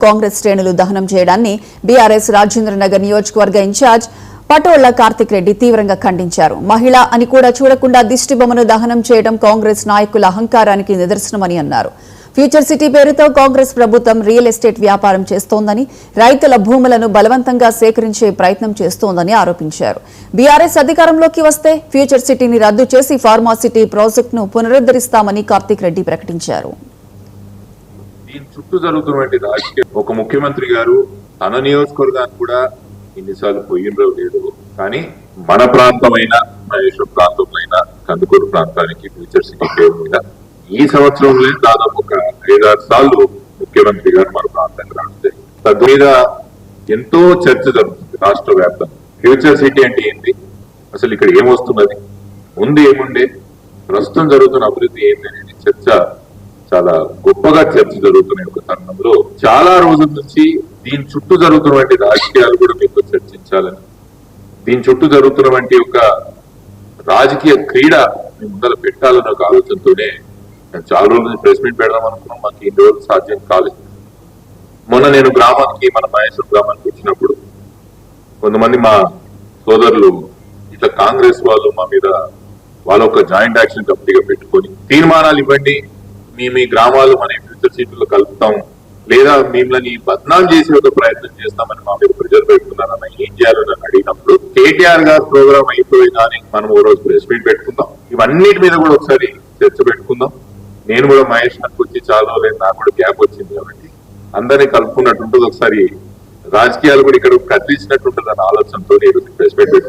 కాంగ్రెస్ శ్రేణులు దహనం చేయడాన్ని బీఆర్ఎస్ రాజేంద్రనగర్ నియోజకవర్గ ఇన్ఛార్జ్ పటోళ్ల కార్తిక్ రెడ్డి తీవ్రంగా ఖండించారు. మహిళ అని కూడా చూడకుండా దిష్టిబొమ్మను దహనం చేయడం కాంగ్రెస్ నాయకుల అహంకారానికి నిదర్శనమని అన్నారు. ఫ్యూచర్ సిటీ పేరుతో కాంగ్రెస్ ప్రభుత్వం రియల్ ఎస్టేట్ వ్యాపారం చేస్తోందని, రైతుల భూములను బలవంతంగా సేకరించే ప్రయత్నం చేస్తోందని ఆరోపించారు. బీఆర్ఎస్ అధికారంలోకి వస్తే ఫ్యూచర్ సిటీని రద్దు చేసి ఫార్మా సిటీ ప్రాజెక్టును పునరుద్ధరిస్తామని కార్తిక్ రెడ్డి ప్రకటించారు. దీని చుట్టూ జరుగుతున్నటువంటి రాజకీయం, ఒక ముఖ్యమంత్రి గారు తన నియోజకవర్గానికి కూడా ఎన్నిసార్లు పోయినరో లేదు, కానీ మన ప్రాంతమైన మహేశ్వర ప్రాంతంలో కందుకూరు ప్రాంతానికి ఫ్యూచర్ సిటీ పేరు మీద ఈ సంవత్సరంలో దాదాపు ఒక 5-6 సార్లు ముఖ్యమంత్రి గారు మన ప్రాంతానికి రావడం తద్దు మీద ఎంతో చర్చ జరుగుతుంది రాష్ట్ర వ్యాప్తంగా. ఫ్యూచర్ సిటీ అంటే ఏంటి, అసలు ఇక్కడ ఏమొస్తున్నది, ముందు ఏముండే, ప్రస్తుతం జరుగుతున్న అభివృద్ధి ఏంటి అనేది చర్చ చాలా గొప్పగా చర్చ జరుగుతున్న ఒక తరుణంలో చాలా రోజుల నుంచి దీని చుట్టూ జరుగుతున్నటువంటి రాజకీయాలు కూడా మీకు చర్చించాలని, దీని చుట్టూ జరుగుతున్నటువంటి ఒక రాజకీయ క్రీడ ముందర పెట్టాలన్న ఒక ఆలోచనతోనే చాలా రోజులు ప్రెస్ మీట్ పెడదాం అనుకున్నాం. మాకు ఈ రోజు సాధ్యం కాలేదు. మొన్న నేను గ్రామానికి, మన మహేశ్వర గ్రామానికి వచ్చినప్పుడు కొంతమంది మా సోదరులు ఇట్లా కాంగ్రెస్ వాళ్ళు మా మీద వాళ్ళ ఒక జాయింట్ యాక్షన్ కమిటీగా పెట్టుకొని తీర్మానాలు ఇవ్వండి, మీ గ్రామాలు మన ఫ్యూచర్ సిటీలో కలుపుతాం, లేదా మిమ్మల్ని బద్నాం చేసే ఒక ప్రయత్నం చేస్తామని మా మీద ప్రెజర్ పెడుతున్నారన్న ఏం చేయాలో నన్ను అడిగినప్పుడు కేటీఆర్ గారు ప్రోగ్రామ్ అయిపోయిందని మనం ఓ రోజు ప్రెస్ మీట్ పెట్టుకుందాం, ఇవన్నిటి మీద కూడా ఒకసారి చర్చ పెట్టుకుందాం. నేను కూడా మహేష్ నాకు వచ్చి చాలా రోజులైంది, నాకు కూడా గ్యాప్ వచ్చింది కాబట్టి అందరినీ కలుపుకున్నట్టు ఉంటుంది, ఒకసారి రాజకీయాలు కూడా ఇక్కడ కదిలించినట్టు ఉంటుంది అన్న ఆలోచనతో నేను ప్రెస్ మీట్ పెట్టుకోవడం